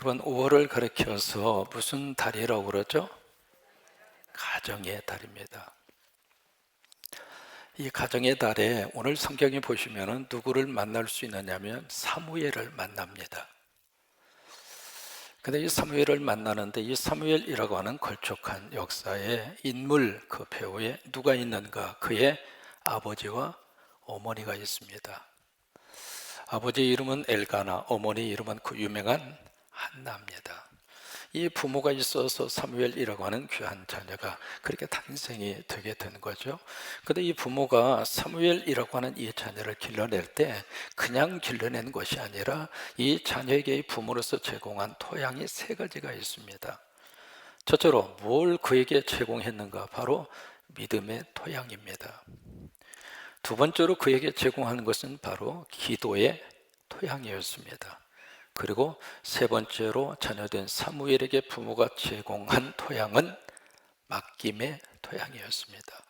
여러분 5월을 가리켜서 무슨 달이라고 그러죠? 가정의 달입니다. 이 가정의 달에 오늘 성경에 보시면 누구를 만날 수 있느냐면 사무엘을 만납니다. 근데 이 사무엘을 만나는데 이 사무엘이라고 하는 걸쭉한 역사의 인물 그 배후에 누가 있는가? 그의 아버지와 어머니가 있습니다. 아버지 이름은 엘가나, 어머니 이름은 그 유명한 한나입니다. 이 부모가 있어서 사무엘이라고 하는 귀한 자녀가 그렇게 탄생이 되게 된 거죠. 근데 이 부모가 사무엘이라고 하는 이 자녀를 길러낼 때 그냥 길러낸 것이 아니라 이 자녀에게 부모로서 제공한 토양이 세 가지가 있습니다. 첫째로 뭘 그에게 제공했는가? 바로 믿음의 토양입니다. 두 번째로 그에게 제공하는 것은 바로 기도의 토양이었습니다. 그리고 세 번째로 자녀된 사무엘에게 부모가 제공한 토양은 맡김의 토양이었습니다.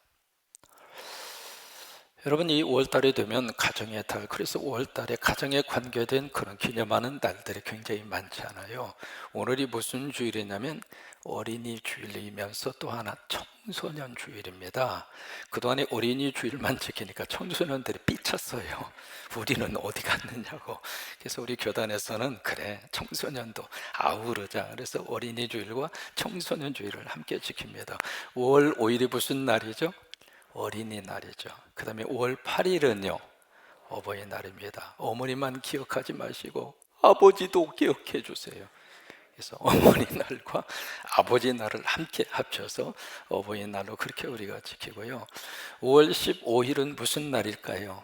여러분, 이 5월달이 되면 가정의 달, 그래서 5월달에 가정에 관계된 그런 기념하는 날들이 굉장히 많지 않아요. 오늘이 무슨 주일이냐면 어린이 주일이면서 또 하나 청소년 주일입니다. 그동안에 어린이 주일만 지키니까 청소년들이 삐쳤어요. 우리는 어디 갔느냐고. 그래서 우리 교단에서는 그래, 청소년도 아우르자. 그래서 어린이 주일과 청소년 주일을 함께 지킵니다. 5월 5일이 무슨 날이죠? 어린이날이죠. 그 다음에 5월 8일은요 어버이날입니다. 어머니만 기억하지 마시고 아버지도 기억해 주세요. 그래서 어머니날과 아버지날을 함께 합쳐서 어버이날로 그렇게 우리가 지키고요. 5월 15일은 무슨 날일까요?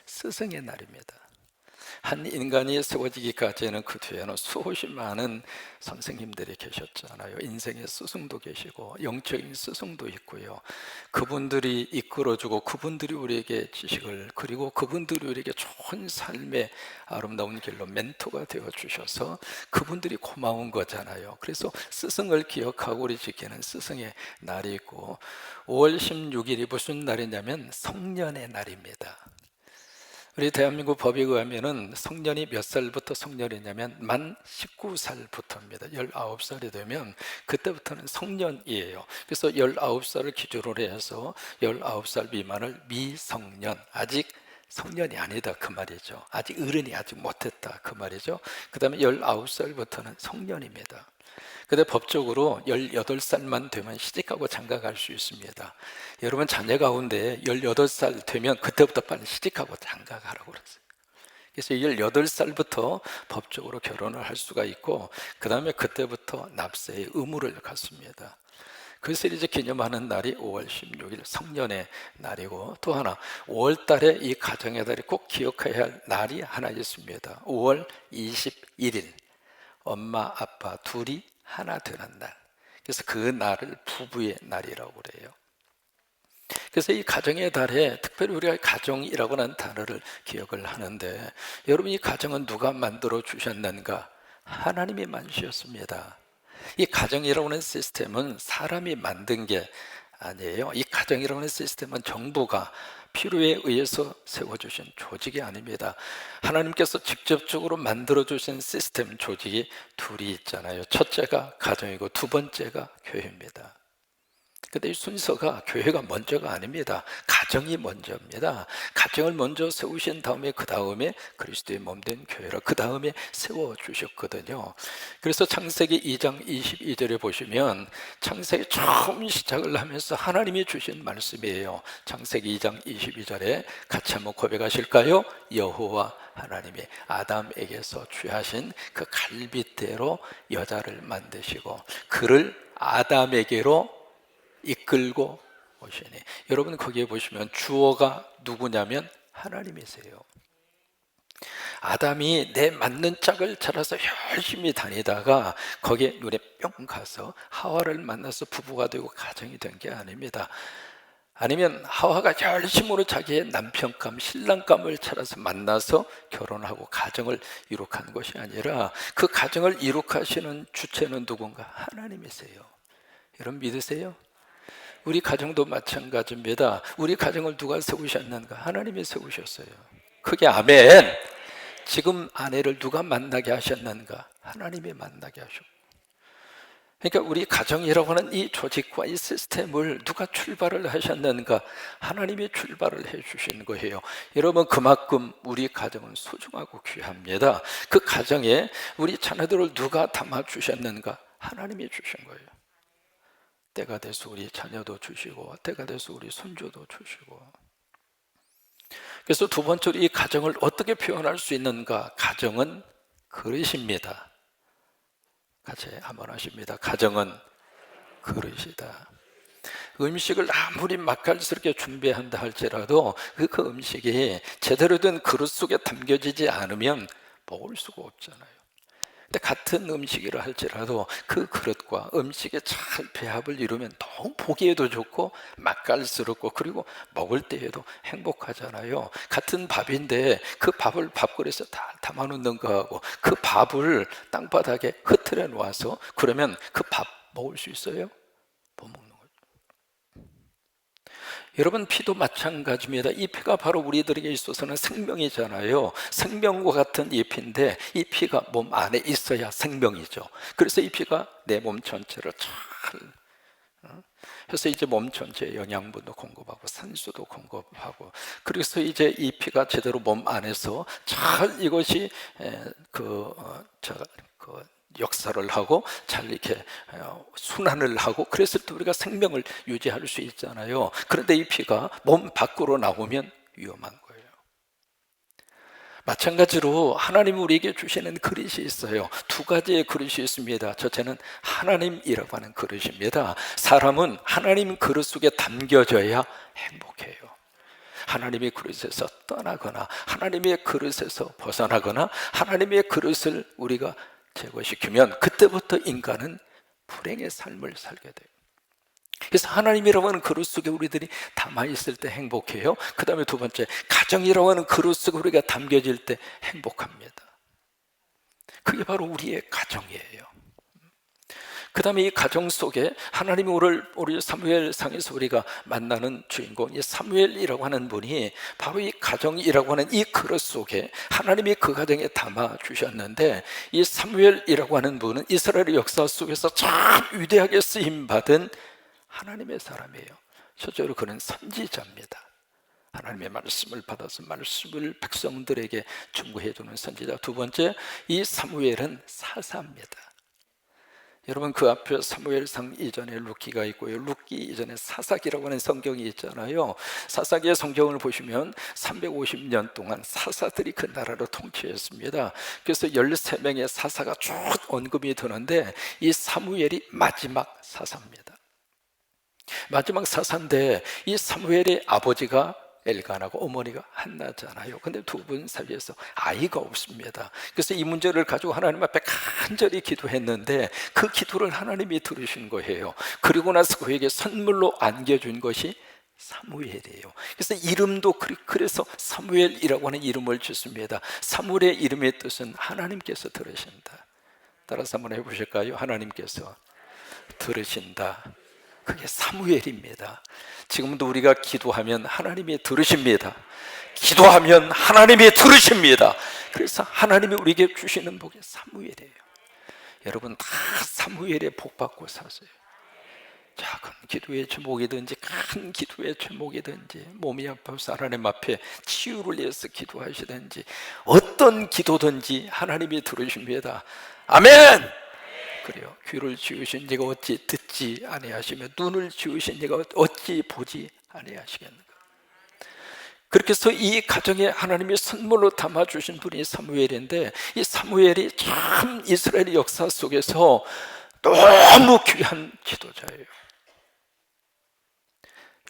스승의 날입니다. 한 인간이 세워지기까지는 그 뒤에는 수없이 많은 선생님들이 계셨잖아요. 인생의 스승도 계시고 영적인 스승도 있고요. 그분들이 이끌어주고 그분들이 우리에게 지식을, 그리고 그분들이 우리에게 좋은 삶의 아름다운 길로 멘토가 되어주셔서 그분들이 고마운 거잖아요. 그래서 스승을 기억하고 우리 지키는 스승의 날이 있고, 5월 16일이 무슨 날이냐면 성년의 날입니다. 우리 대한민국 법에 의하면 성년이 몇 살부터 성년이냐면 만 19살부터입니다. 19살이 되면 그때부터는 성년이에요. 그래서 19살을 기준으로 해서 19살 미만을 미성년, 아직 성년이 아니다 그 말이죠. 아직 어른이 아직 못했다 그 말이죠. 그 다음에 19살부터는 성년입니다. 근데 법적으로 18살만 되면 시집가고 장가갈 수 있습니다. 여러분 자녀 가운데 18살 되면 그때부터 빨리 시집가고 장가가라고 그랬어요. 그래서 18살부터 법적으로 결혼을 할 수가 있고, 그 다음에 그때부터 납세의 의무를 갖습니다. 그것을 이제 기념하는 날이 5월 16일 성년의 날이고, 또 하나 5월 달에 이 가정의 달이 꼭 기억해야 할 날이 하나 있습니다. 5월 21일 엄마 아빠 둘이 하나 되는 날. 그래서 그 날을 부부의 날이라고 그래요. 그래서 이 가정의 달에 특별히 우리가 가정이라고 하는 단어를 기억을 하는데, 여러분 이 가정은 누가 만들어 주셨는가? 하나님이 만드셨습니다. 이 가정이라고 하는 시스템은 사람이 만든 게 아니에요. 이 가정이라고 하는 시스템은 정부가 필요에 의해서 세워주신 조직이 아닙니다. 하나님께서 직접적으로 만들어주신 시스템, 조직이 둘이 있잖아요. 첫째가 가정이고 두 번째가 교회입니다. 근데 이 순서가 교회가 먼저가 아닙니다. 가정이 먼저입니다. 가정을 먼저 세우신 다음에 그 다음에 그리스도의 몸된 교회를 그 다음에 세워주셨거든요. 그래서 창세기 2장 22절에 보시면 창세기 처음 시작을 하면서 하나님이 주신 말씀이에요. 창세기 2장 22절에 같이 한번 고백하실까요? 여호와 하나님이 아담에게서 취하신 그 갈빗대로 여자를 만드시고 그를 아담에게로 이끌고 오시니, 여러분 거기에 보시면 주어가 누구냐면 하나님이세요. 아담이 내 맞는 짝을 찾아서 열심히 다니다가 거기에 눈에 뿅 가서 하와를 만나서 부부가 되고 가정이 된 게 아닙니다. 아니면 하와가 열심으로 자기의 남편감, 신랑감을 찾아서 만나서 결혼하고 가정을 이룩한 것이 아니라 그 가정을 이룩하시는 주체는 누군가? 하나님이세요. 여러분 믿으세요? 우리 가정도 마찬가지입니다. 우리 가정을 누가 세우셨는가? 하나님이 세우셨어요. 크게 아멘. 지금 아내를 누가 만나게 하셨는가? 하나님이 만나게 하셨고. 그러니까 우리 가정이라고 하는 이 조직과 이 시스템을 누가 출발을 하셨는가? 하나님이 출발을 해 주신 거예요. 여러분, 그만큼 우리 가정은 소중하고 귀합니다. 그 가정에 우리 자녀들을 누가 담아 주셨는가? 하나님이 주신 거예요. 때가 돼서 우리 자녀도 주시고, 때가 돼서 우리 손주도 주시고. 그래서 두 번째로 이 가정을 어떻게 표현할 수 있는가? 가정은 그릇입니다. 같이 한번 하십니다. 가정은 그릇이다. 음식을 아무리 맛깔스럽게 준비한다 할지라도 그 음식이 제대로 된 그릇 속에 담겨지지 않으면 먹을 수가 없잖아요. 근데 같은 음식이라 할지라도 그 그릇과 음식의 잘 배합을 이루면 너무 보기에도 좋고 맛깔스럽고 그리고 먹을 때에도 행복하잖아요. 같은 밥인데 그 밥을 밥그릇에 다 담아놓는 거하고 그 밥을 땅바닥에 흐트려 놓아서 그러면 그 밥 먹을 수 있어요? 못 먹는 거죠. 여러분, 피도 마찬가지입니다. 이 피가 바로 우리들에게 있어서는 생명이잖아요. 생명과 같은 이 피인데 이 피가 몸 안에 있어야 생명이죠. 그래서 이 피가 내 몸 전체를 잘 해서 이제 몸 전체에 영양분도 공급하고 산소도 공급하고, 그래서 이제 이 피가 제대로 몸 안에서 잘 이것이 역사를 하고 잘 이렇게 순환을 하고, 그랬을 때 우리가 생명을 유지할 수 있잖아요. 그런데 이 피가 몸 밖으로 나오면 위험한 거예요. 마찬가지로 하나님이 우리에게 주시는 그릇이 있어요. 두 가지의 그릇이 있습니다. 첫째는 하나님이라고 하는 그릇입니다. 사람은 하나님 그릇 속에 담겨져야 행복해요. 하나님의 그릇에서 떠나거나 하나님의 그릇에서 벗어나거나 하나님의 그릇을 우리가 제거시키면 그때부터 인간은 불행의 삶을 살게 돼요. 그래서 하나님이라고 하는 그릇 속에 우리들이 담아있을 때 행복해요. 그 다음에 두 번째, 가정이라고 하는 그릇 속에 우리가 담겨질 때 행복합니다. 그게 바로 우리의 가정이에요. 그 다음에 이 가정 속에 하나님이 우리 사무엘상에서 우리가 만나는 주인공, 이 사무엘이라고 하는 분이 바로 이 가정이라고 하는 이 그릇 속에 하나님이 그 가정에 담아 주셨는데, 이 사무엘이라고 하는 분은 이스라엘의 역사 속에서 참 위대하게 쓰임받은 하나님의 사람이에요. 실제로 그는 선지자입니다. 하나님의 말씀을 받아서 말씀을 백성들에게 중구해 주는 선지자. 두 번째, 이 사무엘은 사사입니다. 여러분, 그 앞에 사무엘상 이전에 룻기가 있고요, 룻기 이전에 사사기라고 하는 성경이 있잖아요. 사사기의 성경을 보시면 350년 동안 사사들이 그 나라를 통치했습니다. 그래서 13명의 사사가 쭉 언급이 되는데 이 사무엘이 마지막 사사입니다. 마지막 사사인데 이 사무엘의 아버지가 엘간하고 어머니가 한나잖아요. 근데 두 분 사이에서 아이가 없습니다. 그래서 이 문제를 가지고 하나님 앞에 간절히 기도했는데 그 기도를 하나님이 들으신 거예요. 그리고 나서 그에게 선물로 안겨준 것이 사무엘이에요. 그래서 이름도 그래서 사무엘이라고 하는 이름을 짓습니다. 사무엘의 이름의 뜻은 하나님께서 들으신다. 따라서 한번 해보실까요? 하나님께서 들으신다. 그게 사무엘입니다. 지금도 우리가 기도하면 하나님이 들으십니다. 기도하면 하나님이 들으십니다. 그래서 하나님이 우리에게 주시는 복이 사무엘이에요. 여러분, 다 사무엘의 복 받고 사세요. 작은 기도의 제목이든지 큰 기도의 제목이든지, 몸이 아파서 하나님 앞에 치유를 위해서 기도하시든지 어떤 기도든지 하나님이 들으십니다. 아멘. 그래요. 귀를 지으신 이가 어찌 듣지 아니하시며 눈을 지으신 이가 어찌 보지 아니하시겠는가. 그렇게 해서 이 가정에 하나님이 선물로 담아주신 분이 사무엘인데, 이 사무엘이 참 이스라엘의 역사 속에서 너무 귀한 지도자예요.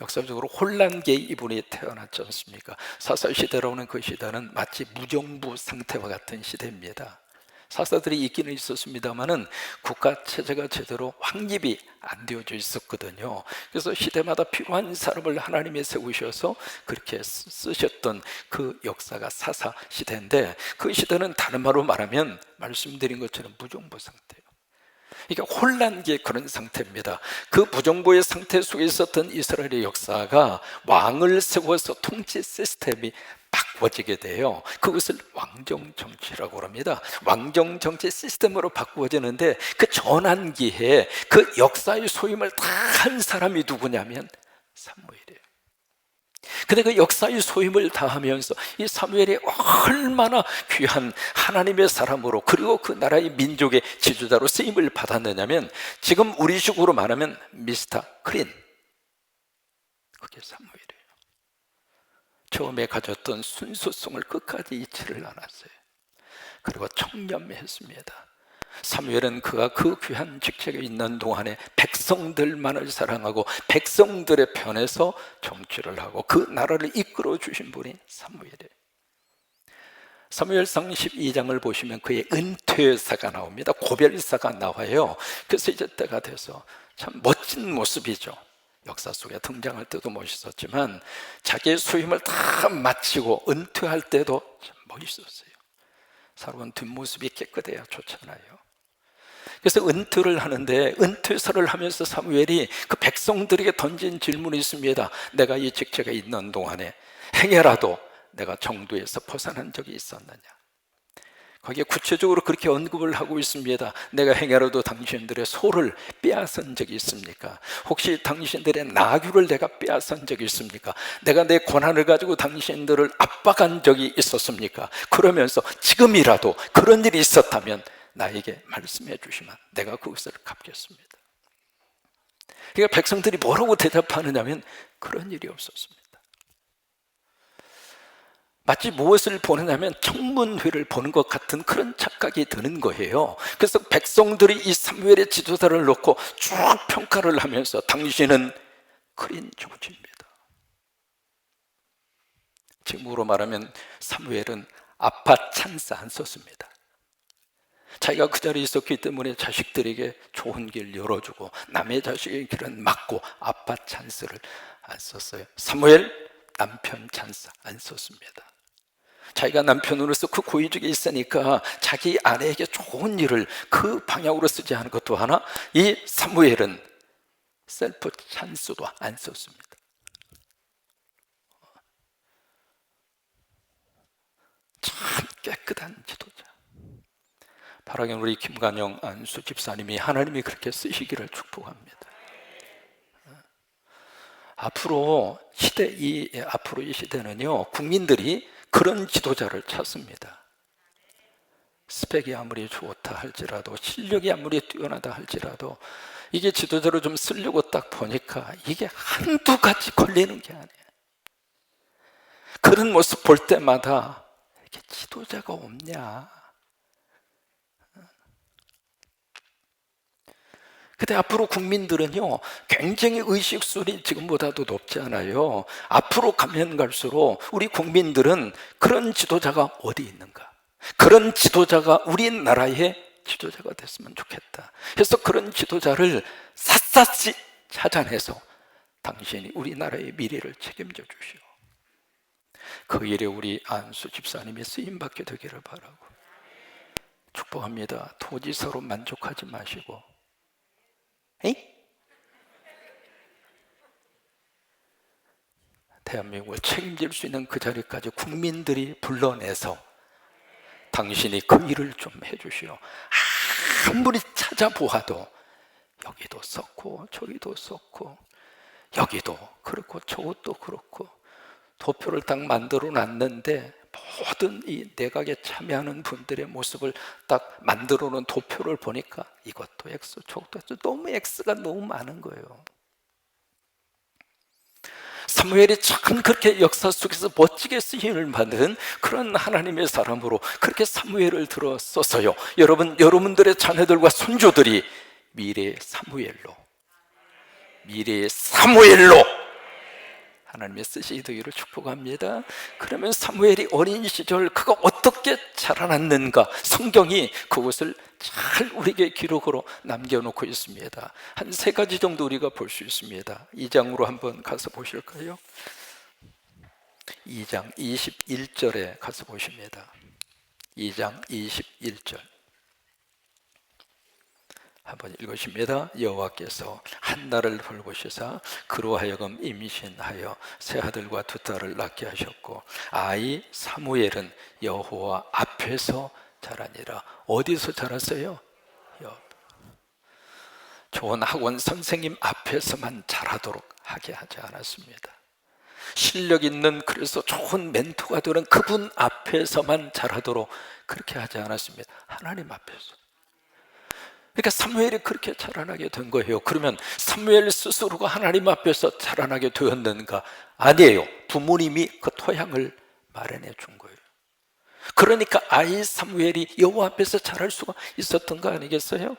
역사적으로 혼란기에 이분이 태어났지 않습니까? 사사시대라고 하는 그 시대는 마치 무정부 상태와 같은 시대입니다. 사사들이 있기는 있었습니다만은 국가 체제가 제대로 확립이 안 되어져 있었거든요. 그래서 시대마다 필요한 사람을 하나님이 세우셔서 그렇게 쓰셨던 그 역사가 사사 시대인데, 그 시대는 다른 말로 말하면 말씀드린 것처럼 무정부 상태예요. 이게 혼란기의 그런 상태입니다. 그 무정부의 상태 속에 있었던 이스라엘의 역사가 왕을 세워서 통치 시스템이 바꿔지게 돼요. 그것을 왕정정치라고 합니다. 왕정정치 시스템으로 바꾸어지는데 그 전환기에 그 역사의 소임을 다 한 사람이 누구냐면 사무엘이에요. 근데 그 역사의 소임을 다하면서 이 사무엘이 얼마나 귀한 하나님의 사람으로, 그리고 그 나라의 민족의 지도자로 쓰임을 받았느냐면, 지금 우리식으로 말하면 미스터 클린, 그게 사무엘이에요. 처음에 가졌던 순수성을 끝까지 잊지를 않았어요. 그리고 청렴했습니다. 사무엘은 그가 그 귀한 직책에 있는 동안에 백성들만을 사랑하고 백성들의 편에서 정치를 하고 그 나라를 이끌어 주신 분이 사무엘이에요. 사무엘상 12장을 보시면 그의 은퇴사가 나옵니다. 고별사가 나와요. 그래서 이제 때가 돼서 참 멋진 모습이죠. 역사 속에 등장할 때도 멋있었지만 자기의 수임을 다 마치고 은퇴할 때도 참 멋있었어요. 사람은 뒷모습이 깨끗해야 좋잖아요. 그래서 은퇴를 하는데, 은퇴사를 하면서 사무엘이 그 백성들에게 던진 질문이 있습니다. 내가 이 직책에 있는 동안에 행여라도 내가 정도에서 벗어난 적이 있었느냐. 거기에 구체적으로 그렇게 언급을 하고 있습니다. 내가 행여라도 당신들의 소를 빼앗은 적이 있습니까? 혹시 당신들의 나귀를 내가 빼앗은 적이 있습니까? 내가 내 권한을 가지고 당신들을 압박한 적이 있었습니까? 그러면서 지금이라도 그런 일이 있었다면 나에게 말씀해 주시면 내가 그것을 갚겠습니다. 그러니까 백성들이 뭐라고 대답하느냐면 그런 일이 없었습니다. 마치 무엇을 보느냐면 청문회를 보는 것 같은 그런 착각이 드는 거예요. 그래서 백성들이 이 사무엘의 지도자를 놓고 쭉 평가를 하면서 당신은 클린 정치입니다. 지금으로 말하면 사무엘은 아빠 찬스 안 썼습니다. 자기가 그 자리에 있었기 때문에 자식들에게 좋은 길 열어주고 남의 자식의 길은 막고 아빠 찬스를 안 썼어요. 사무엘 남편 찬스 안 썼습니다. 자기가 남편으로서 그 고위직에 있으니까 자기 아내에게 좋은 일을 그 방향으로 쓰지 않은 것도 하나, 이 사무엘은 셀프 찬스도 안 썼습니다. 참 깨끗한 지도자. 바라긴 우리 김관영 안수 집사님이 하나님이 그렇게 쓰시기를 축복합니다. 앞으로 이 시대는요, 국민들이 그런 지도자를 찾습니다. 스펙이 아무리 좋다 할지라도, 실력이 아무리 뛰어나다 할지라도, 이게 지도자로 좀 쓰려고 딱 보니까 이게 한두 가지 걸리는 게 아니에요. 그런 모습 볼 때마다 이렇게 지도자가 없냐. 근데 앞으로 국민들은요, 굉장히 의식수준이 지금보다도 높지 않아요. 앞으로 가면 갈수록 우리 국민들은 그런 지도자가 어디 있는가, 그런 지도자가 우리나라의 지도자가 됐으면 좋겠다. 그래서 그런 지도자를 샅샅이 찾아내서 당신이 우리나라의 미래를 책임져 주시오. 그 일에 우리 안수 집사님이 쓰임받게 되기를 바라고 축복합니다. 도지사로 만족하지 마시고, 대한민국을 책임질 수 있는 그 자리까지 국민들이 불러내서 당신이 그 일을 좀 해주시오. 아무리 찾아보아도 여기도 썼고 저기도 썼고 여기도 그렇고 저것도 그렇고, 도표를 딱 만들어 놨는데 모든 이 내각에 참여하는 분들의 모습을 딱 만들어 놓은 도표를 보니까 이것도 X, 저것도 X, 너무 X가 너무 많은 거예요. 사무엘이 참 그렇게 역사 속에서 멋지게 쓰임을 받은 그런 하나님의 사람으로 그렇게 사무엘을 들어 썼어요. 여러분들의 자녀들과 손주들이 미래의 사무엘로 하나님의 쓰시게 되기를 축복합니다. 그러면 사무엘이 어린 시절 그가 어떻게 자라났는가, 성경이 그것을 잘 우리에게 기록으로 남겨놓고 있습니다. 한 3가지 정도 우리가 볼 수 있습니다. 2장으로 한번 가서 보실까요? 2장 21절에 가서 보십니다. 2장 21절 한번 읽으십니다. 여호와께서 한나를 돌보시사 그로 하여금 임신하여 세 아들과 두 딸을 낳게 하셨고 아이 사무엘은 여호와 앞에서 자라니라. 어디서 자랐어요? 좋은 학원 선생님 앞에서만 자라도록 하게 하지 않았습니다. 실력 있는, 그래서 좋은 멘토가 되는 그분 앞에서만 자라도록 그렇게 하지 않았습니다. 하나님 앞에서. 그러니까 사무엘이 그렇게 자라나게 된 거예요. 그러면 사무엘 스스로가 하나님 앞에서 자라나게 되었는가? 아니에요. 부모님이 그 토양을 마련해 준 거예요. 그러니까 아이 사무엘이 여호와 앞에서 자랄 수가 있었던 거 아니겠어요?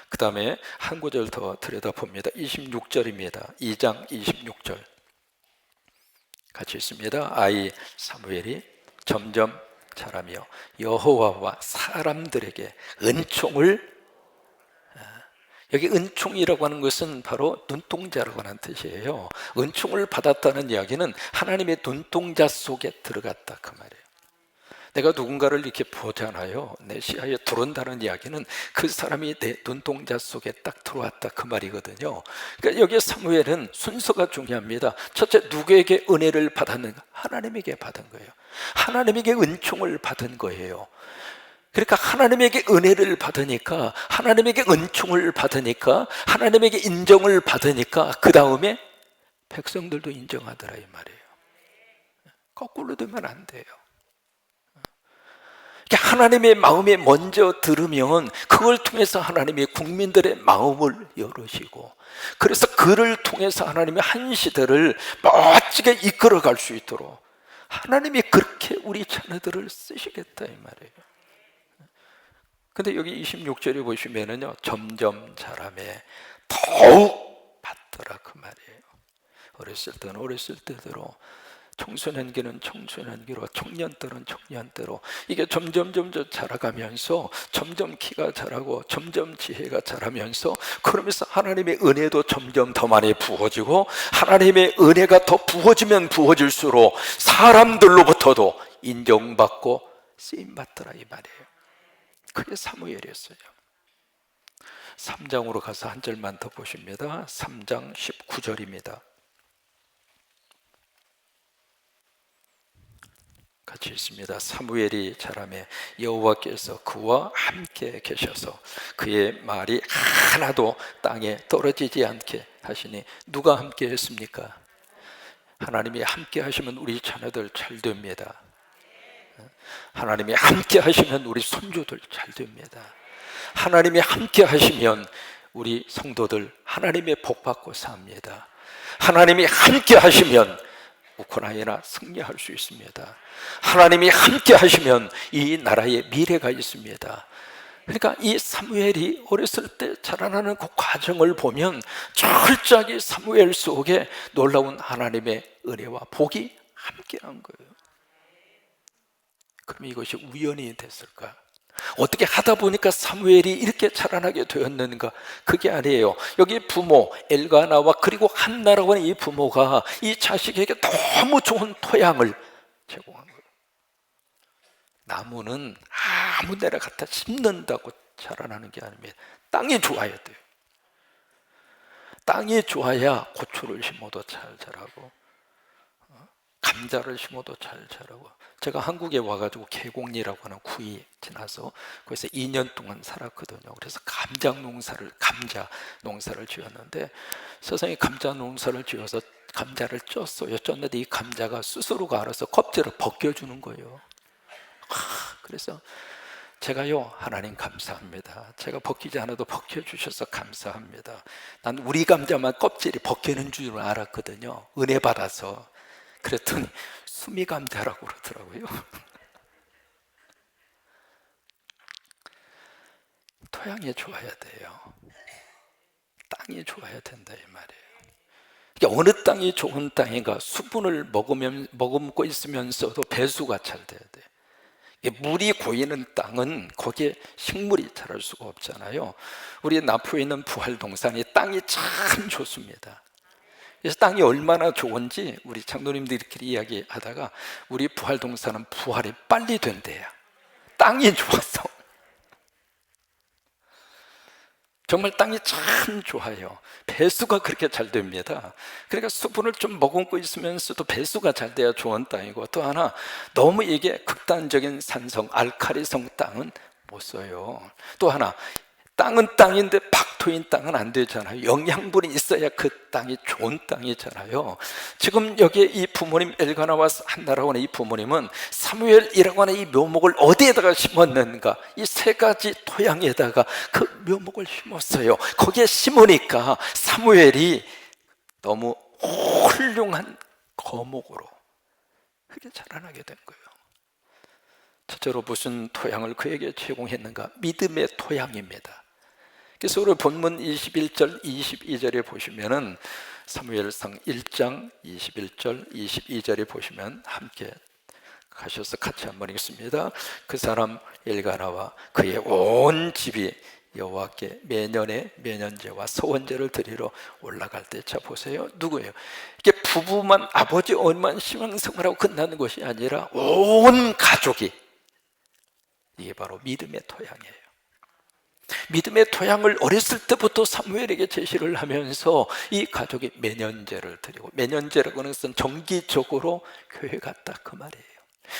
그 다음에 한 구절 더 들여다봅니다. 26절입니다. 2장 26절 같이 있습니다. 아이 사무엘이 점점 자라며 여호와와 사람들에게 은총을, 여기 은총이라고 하는 것은 바로 눈동자라고 하는 뜻이에요. 은총을 받았다는 이야기는 하나님의 눈동자 속에 들어갔다 그 말이에요. 내가 누군가를 이렇게 보잖아요. 내 시야에 들어온다는 이야기는 그 사람이 내 눈동자 속에 딱 들어왔다 그 말이거든요. 그러니까 여기 사무엘은 순서가 중요합니다. 첫째, 누구에게 은혜를 받았는가? 하나님에게 받은 거예요. 하나님에게 은총을 받은 거예요. 그러니까 하나님에게 은혜를 받으니까, 하나님에게 은총을 받으니까, 하나님에게 인정을 받으니까 그 다음에 백성들도 인정하더라 이 말이에요. 거꾸로 되면 안 돼요. 하나님의 마음에 먼저 들으면 그걸 통해서 하나님이 국민들의 마음을 열으시고, 그래서 그를 통해서 하나님이 한 시대를 멋지게 이끌어갈 수 있도록 하나님이 그렇게 우리 자녀들을 쓰시겠다 이 말이에요. 근데 여기 26절에 보시면은요, 점점 자라매 더욱 받더라 그 말이에요. 어렸을 때는 어렸을 때대로, 청소년기는 청소년기로, 청년 때는 청년 때로, 이게 점점 자라가면서 점점 키가 자라고 점점 지혜가 자라면서, 그러면서 하나님의 은혜도 점점 더 많이 부어지고, 하나님의 은혜가 더 부어지면 부어질수록 사람들로부터도 인정받고 쓰임받더라 이 말이에요. 그게 사무엘이었어요. 3장으로 가서 한 절만 더 보십니다. 3장 19절입니다. 같이 있습니다. 사무엘이 자라매 여호와께서 그와 함께 계셔서 그의 말이 하나도 땅에 떨어지지 않게 하시니, 누가 함께 했습니까? 하나님이 함께 하시면 우리 자녀들 잘 됩니다. 하나님이 함께 하시면 우리 손주들 잘 됩니다. 하나님이 함께 하시면 우리 성도들 하나님의 복 받고 삽니다. 하나님이 함께 하시면 우크라이나 승리할 수 있습니다. 하나님이 함께 하시면 이 나라에 미래가 있습니다. 그러니까 이 사무엘이 어렸을 때 자라나는 그 과정을 보면 철저하게 사무엘 속에 놀라운 하나님의 은혜와 복이 함께한 거예요. 그럼 이것이 우연이 됐을까? 어떻게 하다 보니까 사무엘이 이렇게 자라나게 되었는가? 그게 아니에요. 여기 부모 엘가나와 그리고 한나라고 하는 이 부모가 이 자식에게 너무 좋은 토양을 제공한 거예요. 나무는 아무 데나 갖다 심는다고 자라나는 게 아닙니다. 땅이 좋아야 돼요. 땅이 좋아야 고추를 심어도 잘 자라고, 감자를 심어도 잘 자라고. 제가 한국에 와가지고 계곡리라고 하는 구이 지나서 거기서 2년 동안 살았거든요. 그래서 감자 농사를 지었는데, 세상에 감자 농사를 지어서 감자를 쪘어요. 쪘는데 이 감자가 스스로가 알아서 껍질을 벗겨주는 거예요. 그래서 제가요, 하나님 감사합니다. 제가 벗기지 않아도 벗겨주셔서 감사합니다. 난 우리 감자만 껍질이 벗기는 줄 알았거든요. 은혜 받아서. 그랬더니 수미감자라고 그러더라고요. 토양이 좋아야 돼요. 땅이 좋아야 된다 이 말이에요. 그러니까 어느 땅이 좋은 땅인가? 수분을 머금고 있으면서도 배수가 잘 돼야 돼요. 물이 고이는 땅은 거기에 식물이 자랄 수가 없잖아요. 우리 나포에 있는 부활동산이 땅이 참 좋습니다. 그래서 땅이 얼마나 좋은지 우리 장로님들끼리 이야기하다가, 우리 부활동산은 부활이 빨리 된대요. 땅이 좋아서. 정말 땅이 참 좋아요. 배수가 그렇게 잘 됩니다. 그러니까 수분을 좀 머금고 있으면서도 배수가 잘 돼야 좋은 땅이고, 또 하나 너무 이게 극단적인 산성, 알칼리성 땅은 못 써요. 또 하나 땅은 땅인데 박토인 땅은 안 되잖아요. 영양분이 있어야 그 땅이 좋은 땅이잖아요. 지금 여기에 이 부모님 엘가나와 한나라고 하는 이 부모님은 사무엘이라고 하는 이 묘목을 어디에다가 심었는가? 이 세 가지 토양에다가 그 묘목을 심었어요. 거기에 심으니까 사무엘이 너무 훌륭한 거목으로 그게 자라나게 된 거예요. 첫째로 무슨 토양을 그에게 제공했는가? 믿음의 토양입니다. 그래서 우리 본문 21절, 22절에 보시면은 사무엘상 1장 21절, 22절에 보시면 함께 가셔서 같이 한번 읽습니다. 그 사람 엘가나와 그의 온 집이 여호와께 매년에 매년제와 소원제를 드리러 올라갈 때, 자 보세요. 누구예요? 이게 부부만, 아버지 어머니만 신앙생활 하고 끝나는 것이 아니라 온 가족이, 이게 바로 믿음의 토양이에요. 믿음의 토양을 어렸을 때부터 사무엘에게 제시를 하면서 이 가족이 매년제를 드리고, 매년제라고 하는 것은 정기적으로 교회 갔다 그 말이에요.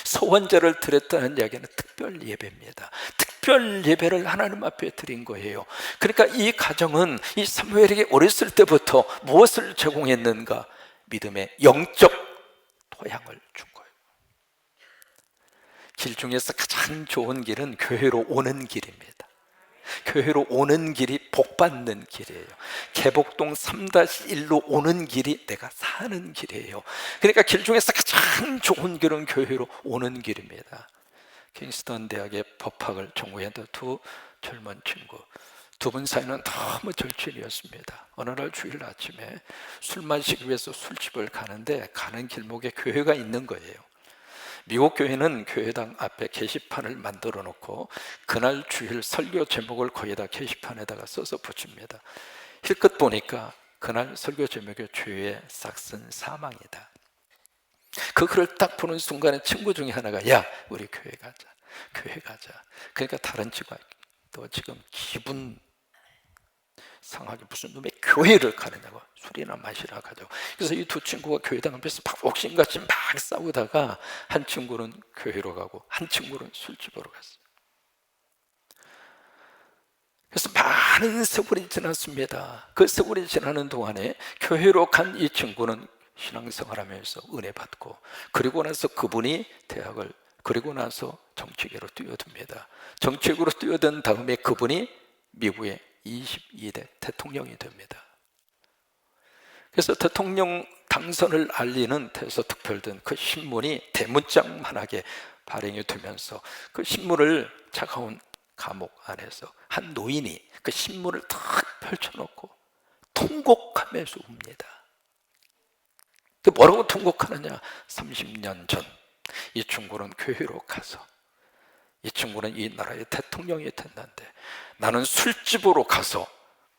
소원제를 드렸다는 이야기는 특별 예배입니다. 특별 예배를 하나님 앞에 드린 거예요. 그러니까 이 가정은 이 사무엘에게 어렸을 때부터 무엇을 제공했는가? 믿음의 영적 토양을 준 거예요. 길 중에서 가장 좋은 길은 교회로 오는 길입니다. 교회로 오는 길이 복받는 길이에요. 개복동 3-1로 오는 길이 내가 사는 길이에요. 그러니까 길 중에서 가장 좋은 길은 교회로 오는 길입니다. 킹스턴 대학의 법학을 전공했던 두 젊은 친구, 두 분 사이는 너무 절친이었습니다. 어느 날 주일 아침에 술 마시기 위해서 술집을 가는데, 가는 길목에 교회가 있는 거예요. 미국 교회는 교회당 앞에 게시판을 만들어 놓고 그날 주일 설교 제목을 거의 다 게시판에다가 써서 붙입니다. 힐끗 보니까 그날 설교 제목이 주의 싹슨 사망이다. 그 글을 딱 보는 순간에 친구 중에 하나가, 야 우리 교회 가자, 교회 가자. 그러니까 다른 친구가, 너 지금 기분 상하게 무슨 놈의 교회를 가느냐고, 술이나 마시라 가자고. 그래서 이 두 친구가 교회당 앞에서 막 옥신같이 막 싸우다가 한 친구는 교회로 가고 한 친구는 술집으로 갔어요. 그래서 많은 세월이 지났습니다. 그 세월이 지나는 동안에 교회로 간 이 친구는 신앙생활하면서 은혜 받고, 그리고 나서 그분이 대학을, 그리고 나서 정치계로 뛰어듭니다. 정치계로 뛰어든 다음에 그분이 미국의 22대 대통령이 됩니다. 그래서 대통령 당선을 알리는 대서특별된 그 신문이 대문짝만하게 발행이 되면서 그 신문을 차가운 감옥 안에서 한 노인이 그 신문을 탁 펼쳐놓고 통곡하면서 웁니다. 뭐라고 통곡하느냐? 30년 전 이 친구는 교회로 가서, 이 친구는 이 나라의 대통령이 됐는데 나는 술집으로 가서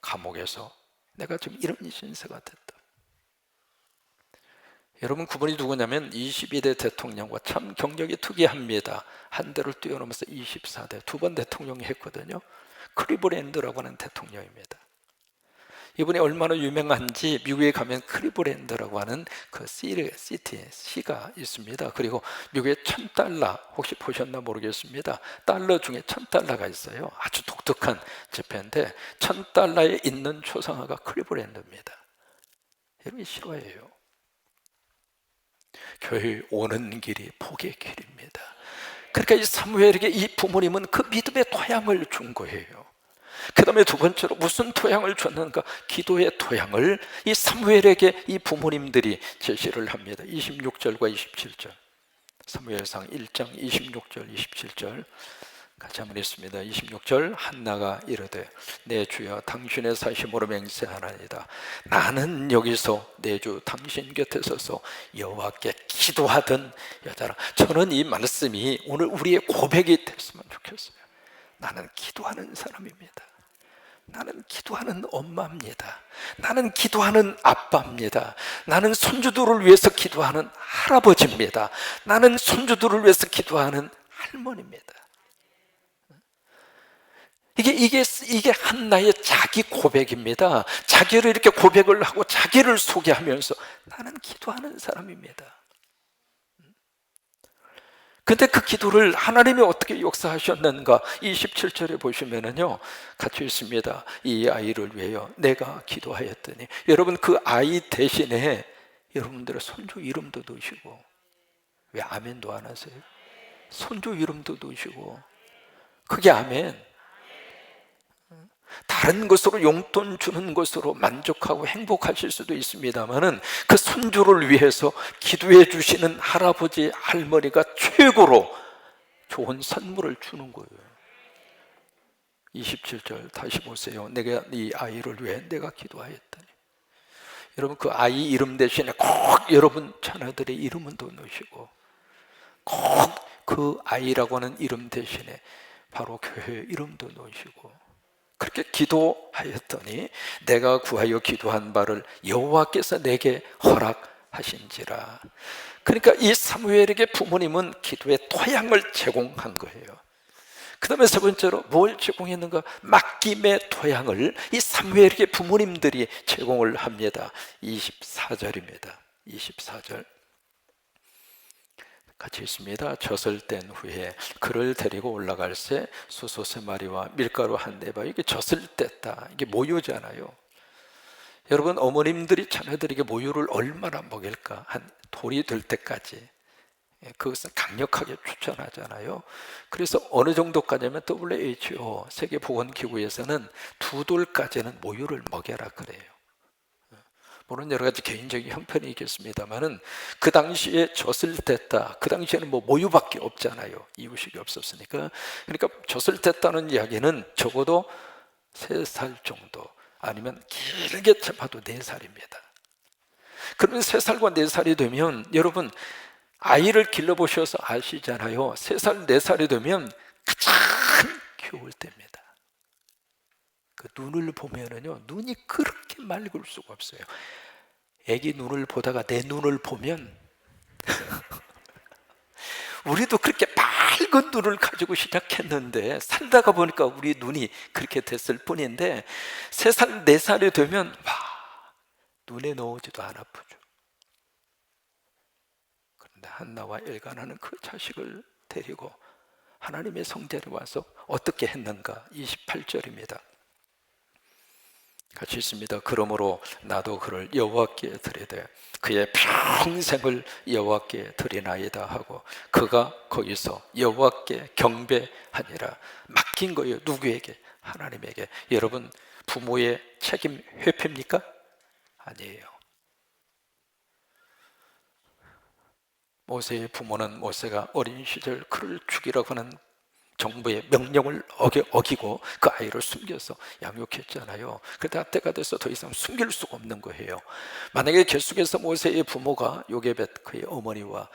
감옥에서 내가 지금 이런 신세가 됐다. 여러분, 그분이 누구냐면 22대 대통령과 참 경력이 특이합니다. 한 대를 뛰어넘어서 24대 두 번 대통령이 했거든요. 클리브랜드라고 하는 대통령입니다. 이분이 얼마나 유명한지 미국에 가면 클리브랜드라고 하는 그 시가 있습니다. 그리고 미국에 $1,000, 혹시 보셨나 모르겠습니다. 달러 중에 $1,000가 있어요. 아주 독특한 지폐인데 $1,000에 있는 초상화가 클리브랜드입니다. 여러분이 실화예요. 교회 오는 길이 복의 길입니다. 그러니까 이 사무엘에게 이 부모님은 그 믿음의 토양을 준 거예요. 그 다음에 두 번째로 무슨 토양을 줬는가? 기도의 토양을 이 사무엘에게 이 부모님들이 제시를 합니다. 26절과 27절, 사무엘상 1장 26절 27절 같이 한번 읽습니다. 26절, 한나가 이르되 내 주여 당신의 사심으로 맹세하나이다. 나는 여기서 내 주 당신 곁에 서서 여호와께 기도하던 여자라. 저는 이 말씀이 오늘 우리의 고백이 됐으면 좋겠어요. 나는 기도하는 사람입니다. 나는 기도하는 엄마입니다. 나는 기도하는 아빠입니다. 나는 손주들을 위해서 기도하는 할아버지입니다. 나는 손주들을 위해서 기도하는 할머니입니다. 이게 한나의 자기 고백입니다. 자기를 이렇게 고백을 하고 자기를 소개하면서 나는 기도하는 사람입니다. 근데 그 기도를 하나님이 어떻게 역사하셨는가? 27절에 보시면은요, 같이 있습니다. 이 아이를 위하여 내가 기도하였더니, 여러분 그 아이 대신에 여러분들의 손주 이름도 넣으시고, 왜 아멘도 안 하세요? 손주 이름도 넣으시고, 그게 아멘. 다른 것으로 용돈 주는 것으로 만족하고 행복하실 수도 있습니다만은 그 손주를 위해서 기도해 주시는 할아버지 할머니가 최고로 좋은 선물을 주는 거예요. 27절 다시 보세요. 내가 이 아이를 위해 내가 기도하였더니, 여러분 그 아이 이름 대신에 꼭 여러분 자녀들의 이름은 더 넣으시고, 꼭 그 아이라고 하는 이름 대신에 바로 교회 이름도 넣으시고, 그렇게 기도하였더니 내가 구하여 기도한 바를 여호와께서 내게 허락하신지라. 그러니까 이 사무엘에게 부모님은 기도의 토양을 제공한 거예요. 그 다음에 세 번째로 뭘 제공했는가? 맡김의 토양을 이 사무엘에게 부모님들이 제공을 합니다. 24절입니다 24절 같이 있습니다. 젖을 뗀 후에 그를 데리고 올라갈새 수소 3마리와 밀가루 한 네바. 이게 젖을 뗐다, 이게 모유잖아요. 여러분 어머님들이 자녀들에게 모유를 얼마나 먹일까? 한 돌이 될 때까지, 그것은 강력하게 추천하잖아요. 그래서 어느 정도까지냐면 WHO 세계보건기구에서는 2돌까지는 모유를 먹여라 그래요. 물론 여러 가지 개인적인 형편이 있겠습니다만은 그 당시에 젖을 뗐다, 그 당시에는 뭐 모유밖에 없잖아요. 이유식이 없었으니까. 그러니까 젖을 뗐다는 이야기는 적어도 3살 정도, 아니면 길게 잡아도 4살입니다. 그러면 3살과 4살이 되면 여러분 아이를 길러보셔서 아시잖아요. 3살, 4살이 되면 가장 귀여울 때입니다. 그 눈을 보면은요, 눈이 그렇게 맑을 수가 없어요. 애기 눈을 보다가 내 눈을 보면 우리도 그렇게 밝은 눈을 가지고 시작했는데 살다가 보니까 우리 눈이 그렇게 됐을 뿐인데 3살, 4살이 되면 와, 눈에 넣어지도 안 아프죠. 그런데 한나와 엘가나는 그 자식을 데리고 하나님의 성전에 와서 어떻게 했는가? 28절입니다 같이 있습니다. 그러므로 나도 그를 여호와께 드리되 그의 평생을 여호와께 드리나이다 하고 그가 거기서 여호와께 경배하니라. 맡긴 거예요. 누구에게? 하나님에게. 여러분 부모의 책임 회피입니까? 아니에요. 모세의 부모는 모세가 어린 시절 그를 죽이라고 하는 정부의 명령을 어기고 그 아이를 숨겨서 양육했잖아요. 그러다 때가 돼서 더 이상 숨길 수가 없는 거예요. 만약에 계속해서 모세의 부모가 요게벳 그의 어머니와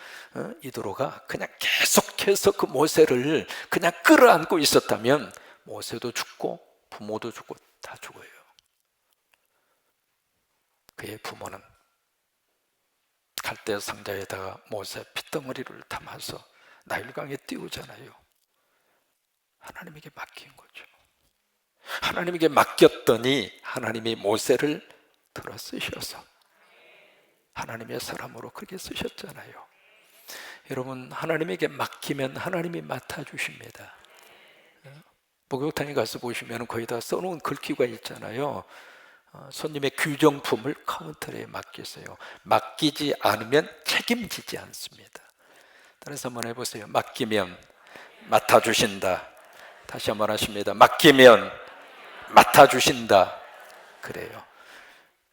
이도로가 그냥 계속해서 그 모세를 그냥 끌어안고 있었다면 모세도 죽고 부모도 죽고 다 죽어요. 그의 부모는 갈대 상자에다가 모세 핏덩어리를 담아서 나일강에 띄우잖아요. 하나님에게 맡긴 거죠. 하나님에게 맡겼더니 하나님이 모세를 들어 쓰셔서 하나님의 사람으로 그렇게 쓰셨잖아요. 여러분 하나님에게 맡기면 하나님이 맡아주십니다. 목욕탕에 가서 보시면 거의 다 써놓은 글귀가 있잖아요. 손님의 귀정품을 카운터에 맡기세요. 맡기지 않으면 책임지지 않습니다. 따라서 한번 해보세요. 맡기면 맡아주신다. 다시 한번 하십니다. 맡기면 맡아주신다. 그래요.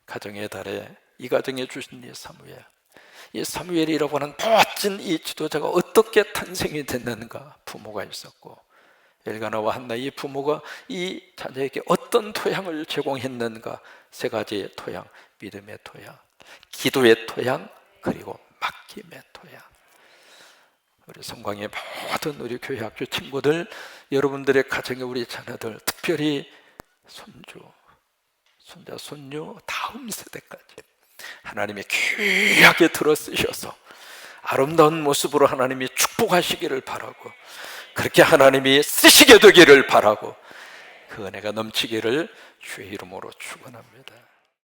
가정의 달에 이 가정에 주신 이 사무엘이라고 하는 멋진 이 지도자가 어떻게 탄생이 됐는가? 부모가 있었고 엘가나와 한나 이 부모가 이 자녀에게 어떤 토양을 제공했는가? 3가지의 토양, 믿음의 토양, 기도의 토양, 그리고 맡김의 토양. 우리 성광의 모든 우리 교회 학교 친구들, 여러분들의 가정에 우리 자녀들, 특별히 손주, 손자, 손녀 다음 세대까지 하나님이 귀하게 들어 쓰셔서 아름다운 모습으로 하나님이 축복하시기를 바라고, 그렇게 하나님이 쓰시게 되기를 바라고, 그 은혜가 넘치기를 주의 이름으로 축원합니다.